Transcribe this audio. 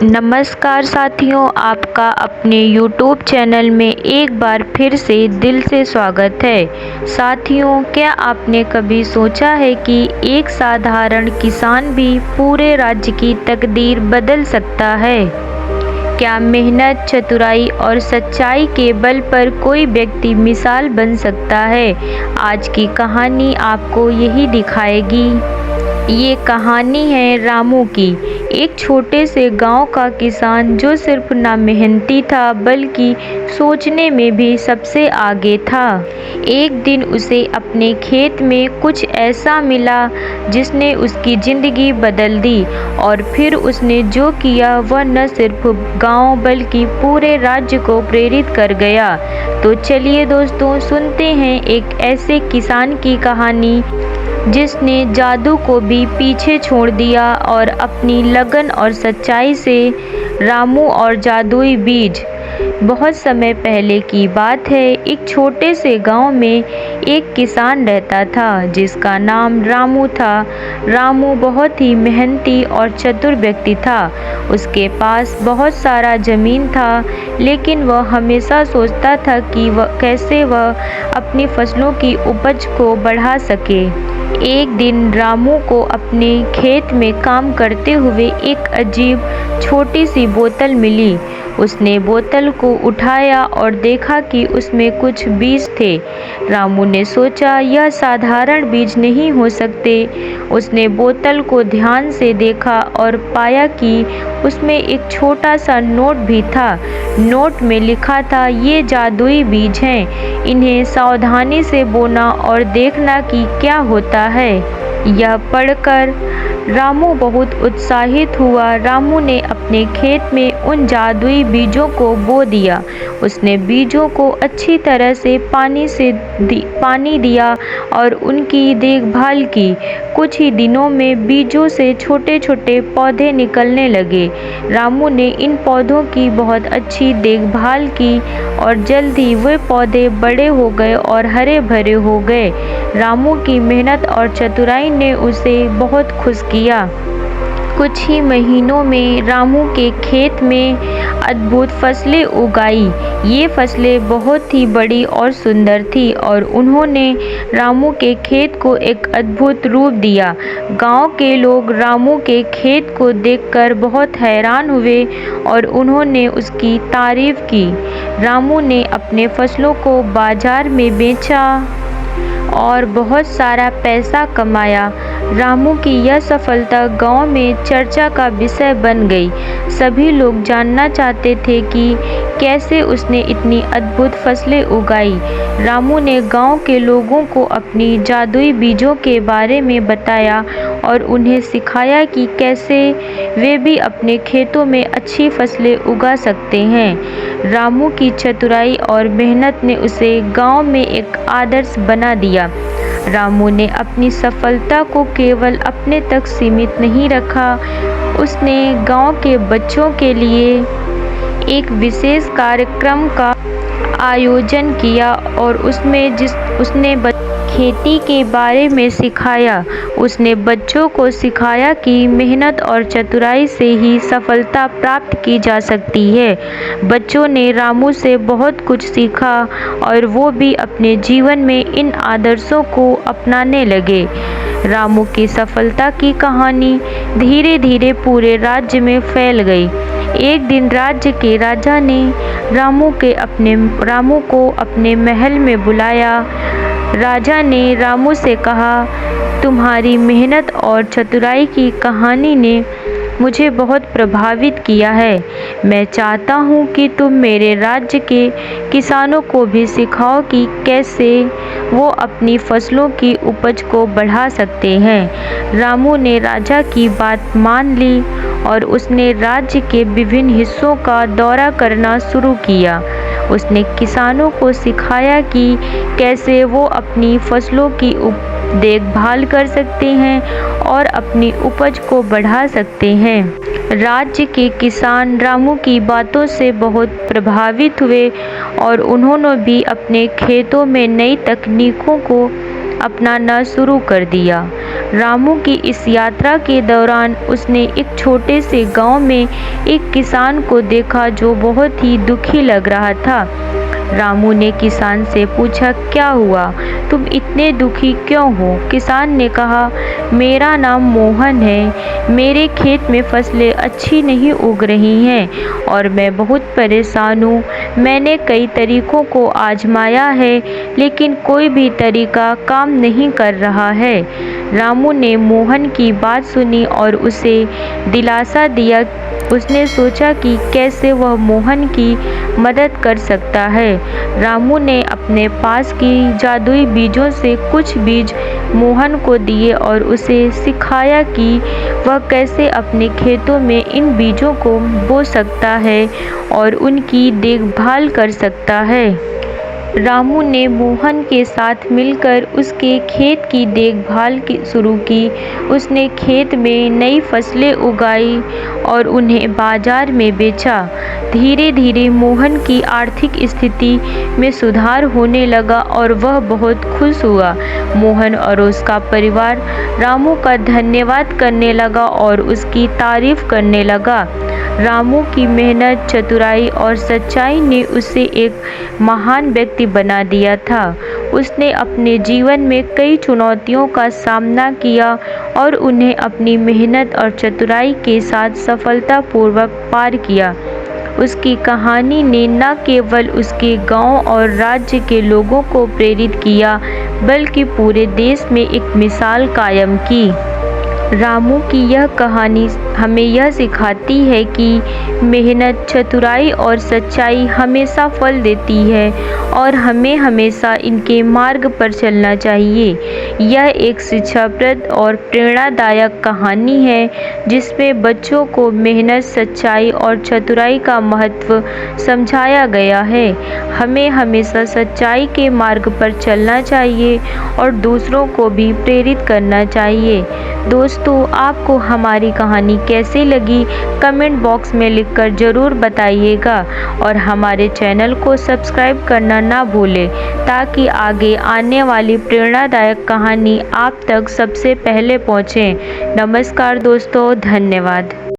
नमस्कार साथियों, आपका अपने YouTube चैनल में एक बार फिर से दिल से स्वागत है। साथियों, क्या आपने कभी सोचा है कि एक साधारण किसान भी पूरे राज्य की तकदीर बदल सकता है? क्या मेहनत, चतुराई और सच्चाई के बल पर कोई व्यक्ति मिसाल बन सकता है? आज की कहानी आपको यही दिखाएगी। ये कहानी है रामू की, एक छोटे से गांव का किसान जो सिर्फ ना मेहनती था बल्कि सोचने में भी सबसे आगे था। एक दिन उसे अपने खेत में कुछ ऐसा मिला जिसने उसकी ज़िंदगी बदल दी और फिर उसने जो किया वह न सिर्फ गांव बल्कि पूरे राज्य को प्रेरित कर गया। तो चलिए दोस्तों, सुनते हैं एक ऐसे किसान की कहानी जिसने जादू को भी पीछे छोड़ दिया और अपनी लगन और सच्चाई से रामू और जादुई बीज। बहुत समय पहले की बात है। एक छोटे से गांव में एक किसान रहता था जिसका नाम रामू था। रामू बहुत ही मेहनती और चतुर व्यक्ति था। उसके पास बहुत सारा जमीन था, लेकिन वह हमेशा सोचता था कि कैसे वह अपनी फसलों की उपज को बढ़ा सके। एक दिन रामू को अपने खेत में काम करते हुए एक अजीब छोटी सी बोतल मिली। उसने बोतल को उठाया और देखा कि उसमें कुछ बीज थे। रामू ने सोचा, यह साधारण बीज नहीं हो सकते। उसने बोतल को ध्यान से देखा और पाया कि उसमें एक छोटा सा नोट भी था। नोट में लिखा था, ये जादुई बीज हैं, इन्हें सावधानी से बोना और देखना कि क्या होता है। यह पढ़कर रामू बहुत उत्साहित हुआ। रामू ने अपने खेत में उन जादुई बीजों को बो दिया। उसने बीजों को अच्छी तरह से पानी दिया और उनकी देखभाल की। कुछ ही दिनों में बीजों से छोटे छोटे पौधे निकलने लगे। रामू ने इन पौधों की बहुत अच्छी देखभाल की और जल्द ही वे पौधे बड़े हो गए और हरे भरे हो गए। रामू की मेहनत और चतुराई ने उसे बहुत खुश किया। कुछ ही महीनों में रामू के खेत में अद्भुत फसलें उगाई। ये फसलें बहुत ही बड़ी और सुंदर थी और उन्होंने रामू के खेत को एक अद्भुत रूप दिया। गांव के लोग रामू के खेत को देखकर बहुत हैरान हुए और उन्होंने उसकी तारीफ की। रामू ने अपने फसलों को बाजार में बेचा और बहुत सारा पैसा कमाया। रामू की यह सफलता गांव में चर्चा का विषय बन गई। सभी लोग जानना चाहते थे कि कैसे उसने इतनी अद्भुत फसलें उगाई। रामू ने गांव के लोगों को अपनी जादुई बीजों के बारे में बताया और उन्हें सिखाया कि कैसे वे भी अपने खेतों में अच्छी फसलें उगा सकते हैं। रामू की चतुराई और मेहनत ने उसे गांव में एक आदर्श बना दिया। रामू ने अपनी सफलता को केवल अपने तक सीमित नहीं रखा। उसने गांव के बच्चों के लिए एक विशेष कार्यक्रम का आयोजन किया और उसने खेती के बारे में सिखाया। उसने बच्चों को सिखाया कि मेहनत और चतुराई से ही सफलता प्राप्त की जा सकती है। बच्चों ने रामू से बहुत कुछ सीखा और वो भी अपने जीवन में इन आदर्शों को अपनाने लगे। रामू की सफलता की कहानी धीरे धीरे पूरे राज्य में फैल गई। एक दिन राज्य के राजा ने रामू को अपने महल में बुलाया। राजा ने रामू से कहा, तुम्हारी मेहनत और चतुराई की कहानी ने मुझे बहुत प्रभावित किया है। मैं चाहता हूँ कि तुम मेरे राज्य के किसानों को भी सिखाओ कि कैसे वो अपनी फसलों की उपज को बढ़ा सकते हैं। रामू ने राजा की बात मान ली और उसने राज्य के विभिन्न हिस्सों का दौरा करना शुरू किया। उसने किसानों को सिखाया कि कैसे वो अपनी फसलों की देखभाल कर सकते हैं और अपनी उपज को बढ़ा सकते हैं। राज्य के किसान रामू की बातों से बहुत प्रभावित हुए और उन्होंने भी अपने खेतों में नई तकनीकों को अपनाना शुरू कर दिया। रामू की इस यात्रा के दौरान उसने एक छोटे से गांव में एक किसान को देखा जो बहुत ही दुखी लग रहा था। रामू ने किसान से पूछा, क्या हुआ, तुम इतने दुखी क्यों हो? किसान ने कहा, मेरा नाम मोहन है, मेरे खेत में फसलें अच्छी नहीं उग रही हैं और मैं बहुत परेशान हूँ। मैंने कई तरीकों को आजमाया है लेकिन कोई भी तरीका काम नहीं कर रहा है। रामू ने मोहन की बात सुनी और उसे दिलासा दिया। उसने सोचा कि कैसे वह मोहन की मदद कर सकता है। रामू ने अपने पास की जादुई बीजों से कुछ बीज मोहन को दिए और उसे सिखाया कि वह कैसे अपने खेतों में इन बीजों को बो सकता है और उनकी देखभाल कर सकता है। रामू ने मोहन के साथ मिलकर उसके खेत की देखभाल शुरू की। उसने खेत में नई फसलें उगाई और उन्हें बाजार में बेचा। धीरे धीरे मोहन की आर्थिक स्थिति में सुधार होने लगा और वह बहुत खुश हुआ। मोहन और उसका परिवार रामू का धन्यवाद करने लगा और उसकी तारीफ करने लगा। रामू की मेहनत, चतुराई और सच्चाई ने उसे एक महान व्यक्ति बना दिया था। उसने अपने जीवन में कई चुनौतियों का सामना किया और उन्हें अपनी मेहनत और चतुराई के साथ सफलतापूर्वक पार किया। उसकी कहानी ने न केवल उसके गांव और राज्य के लोगों को प्रेरित किया बल्कि पूरे देश में एक मिसाल कायम की। रामू की यह कहानी हमें यह सिखाती है कि मेहनत, चतुराई और सच्चाई हमेशा फल देती है और हमें हमेशा इनके मार्ग पर चलना चाहिए। यह एक शिक्षाप्रद और प्रेरणादायक कहानी है जिसमें बच्चों को मेहनत, सच्चाई और चतुराई का महत्व समझाया गया है। हमें हमेशा सच्चाई के मार्ग पर चलना चाहिए और दूसरों को भी प्रेरित करना चाहिए। दोस्तों, आपको हमारी कहानी कैसी लगी कमेंट बॉक्स में लिखकर ज़रूर बताइएगा और हमारे चैनल को सब्सक्राइब करना ना भूलें ताकि आगे आने वाली प्रेरणादायक कहानी आप तक सबसे पहले पहुंचे। नमस्कार दोस्तों, धन्यवाद।